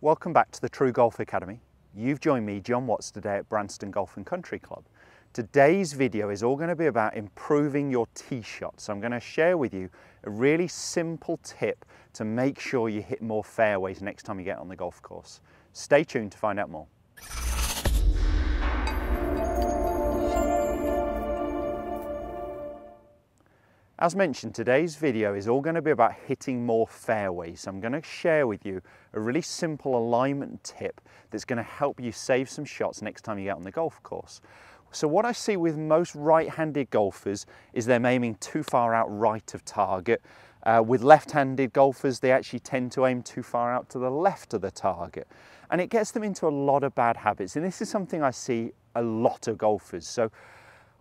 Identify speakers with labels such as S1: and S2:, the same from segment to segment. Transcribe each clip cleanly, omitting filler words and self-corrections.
S1: Welcome back to the TruGolf Academy. You've joined me, Jon Watts, today at Branston Golf and Country Club. Today's video is all going to be about improving your tee shot. So I'm going to share with you a really simple tip to make sure you hit more fairways next time you get on the golf course. Stay tuned to find out more. As mentioned, today's video is all going to be about hitting more fairways. So I'm going to share with you a really simple alignment tip that's going to help you save some shots next time you get on the golf course. So what I see with most right-handed golfers is them aiming too far out right of target. With left-handed golfers, they actually tend to aim too far out to the left of the target. And it gets them into a lot of bad habits. And this is something I see a lot of golfers. So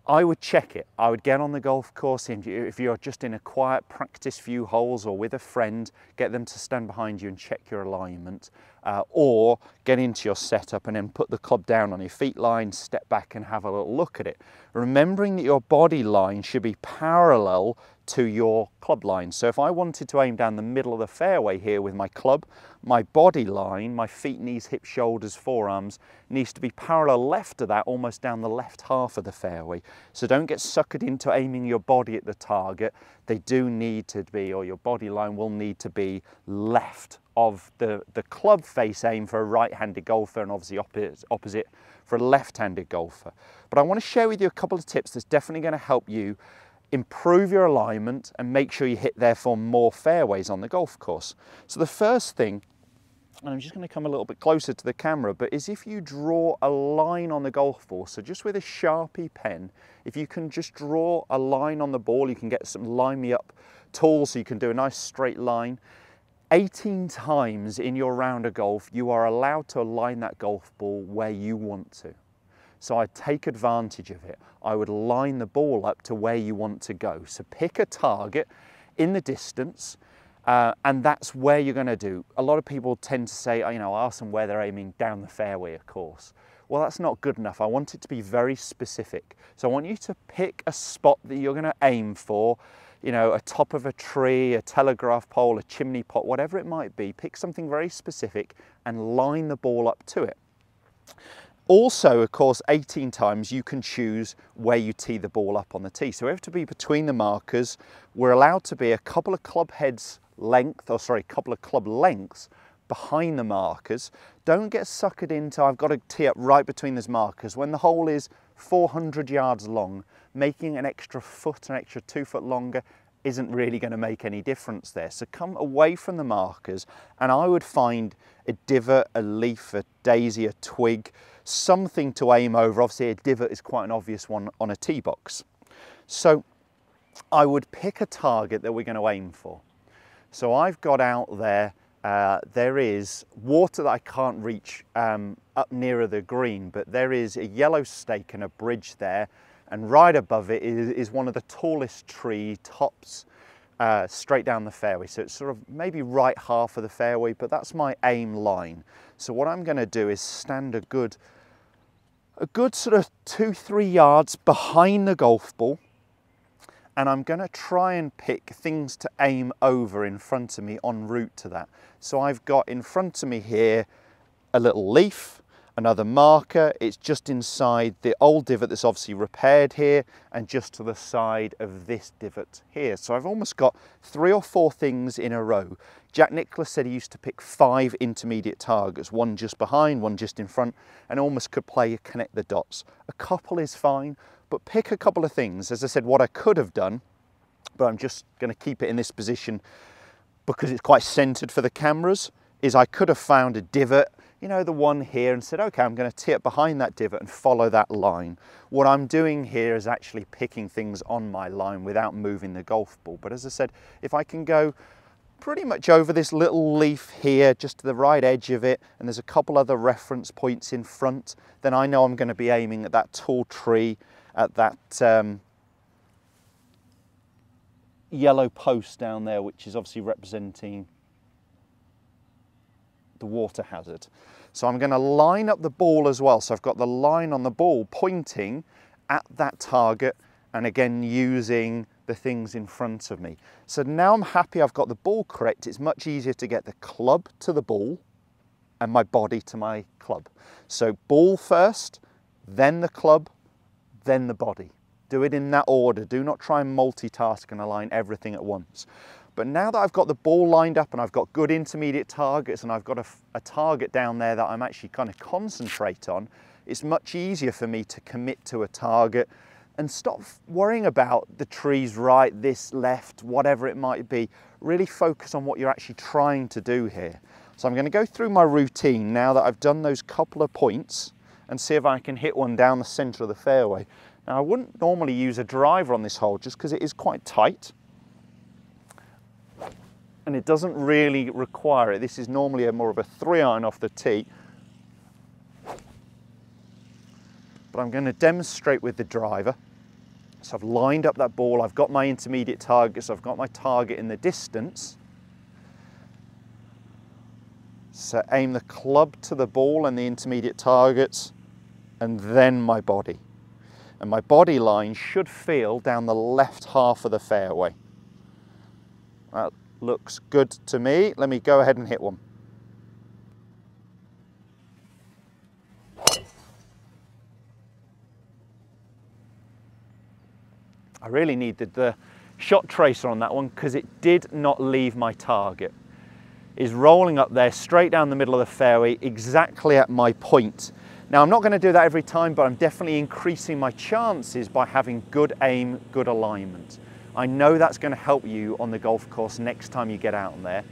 S1: I would check it. I would get on the golf course, if you're just in a quiet practice few holes or with a friend, get them to stand behind you and check your alignment, or get into your setup and then put the club down on your feet line, step back and have a little look at it. Remembering that your body line should be parallel to your club line. So if I wanted to aim down the middle of the fairway here with my club, my body line, my feet, knees, hips, shoulders, forearms, needs to be parallel left to that, almost down the left half of the fairway. So don't get suckered into aiming your body at the target. They do need to be, or your body line will need to be left of the club face aim for a right-handed golfer, and obviously opposite for a left-handed golfer. But I want to share with you a couple of tips that's definitely going to help you improve your alignment and make sure you hit therefore more fairways on the golf course. So the first thing, and I'm just going to come a little bit closer to the camera, but is if you draw a line on the golf ball, so just with a Sharpie pen, if you can just draw a line on the ball, you can get some line me up tools so you can do a nice straight line. 18 times in your round of golf, you are allowed to align that golf ball where you want to. So I'd take advantage of it. I would line the ball up to where you want to go. So pick a target in the distance, and that's where you're going to do. A lot of people tend to say, I ask them where they're aiming down the fairway, of course. Well, that's not good enough. I want it to be very specific. So I want you to pick a spot that you're going to aim for, a top of a tree, a telegraph pole, a chimney pot, whatever it might be. Pick something very specific and line the ball up to it. Also, of course, 18 times you can choose where you tee the ball up on the tee. So we have to be between the markers. We're allowed to be a couple of club heads length, a couple of club lengths behind the markers. Don't get suckered into, I've got to tee up right between those markers. When the hole is 400 yards long, making an extra foot, an extra 2 foot longer isn't really going to make any difference there. So come away from the markers, and I would find a divot, a leaf, a daisy, a twig, something to aim over. Obviously a divot is quite an obvious one on a tee box. So I would pick a target that we're going to aim for. So I've got out there, there is water that I can't reach up nearer the green, but there is a yellow stake and a bridge there, and right above it is one of the tallest tree tops straight down the fairway. So it's sort of maybe right half of the fairway, but that's my aim line. So what I'm going to do is stand a good sort of 2-3 yards behind the golf ball, and I'm going to try and pick things to aim over in front of me en route to that. So I've got in front of me here a little leaf, another marker. It's just inside the old divot that's obviously repaired here, and just to the side of this divot here. So I've almost got 3 or 4 things in a row. Jack Nicklaus said he used to pick 5 intermediate targets, one just behind, one just in front, and almost could connect the dots. A couple is fine, but pick a couple of things. As I said, what I could have done, but I'm just going to keep it in this position because it's quite centered for the cameras, is I could have found a divot, the one here, and said, okay, I'm going to tee up behind that divot and follow that line. What I'm doing here is actually picking things on my line without moving the golf ball. But as I said, if I can go pretty much over this little leaf here, just to the right edge of it, and there's a couple other reference points in front, then I know I'm going to be aiming at that tall tree, at that yellow post down there, which is obviously representing the water hazard. So I'm going to line up the ball as well. So I've got the line on the ball pointing at that target, and again using the things in front of me. So now I'm happy I've got the ball correct. It's much easier to get the club to the ball and my body to my club. So ball first, then the club, then the body. Do it in that order. Do not try and multitask and align everything at once. But now that I've got the ball lined up and I've got good intermediate targets and I've got a target down there that I'm actually kind of concentrate on, it's much easier for me to commit to a target and stop worrying about the trees right, this, left, whatever it might be. Really focus on what you're actually trying to do here. So I'm going to go through my routine now that I've done those couple of points and see if I can hit one down the centre of the fairway. Now I wouldn't normally use a driver on this hole just because it is quite tight. And it doesn't really require it. This is normally more of a 3-iron off the tee. But I'm going to demonstrate with the driver. So I've lined up that ball, I've got my intermediate targets, I've got my target in the distance. So aim the club to the ball and the intermediate targets, and then my body. And my body line should feel down the left half of the fairway. That looks good to me. Let me go ahead and hit one. I really needed the shot tracer on that one because it did not leave my target. It's rolling up there straight down the middle of the fairway, exactly at my point. Now I'm not going to do that every time, but I'm definitely increasing my chances by having good aim, good alignment. I know that's going to help you on the golf course next time you get out on there.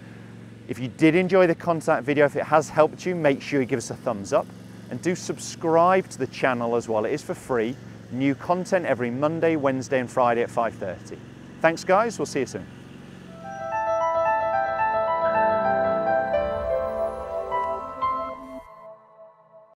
S1: If you did enjoy the content video, if it has helped you, make sure you give us a thumbs up and do subscribe to the channel as well. It is for free. New content every Monday, Wednesday and Friday at 5:30. Thanks guys, we'll see you soon.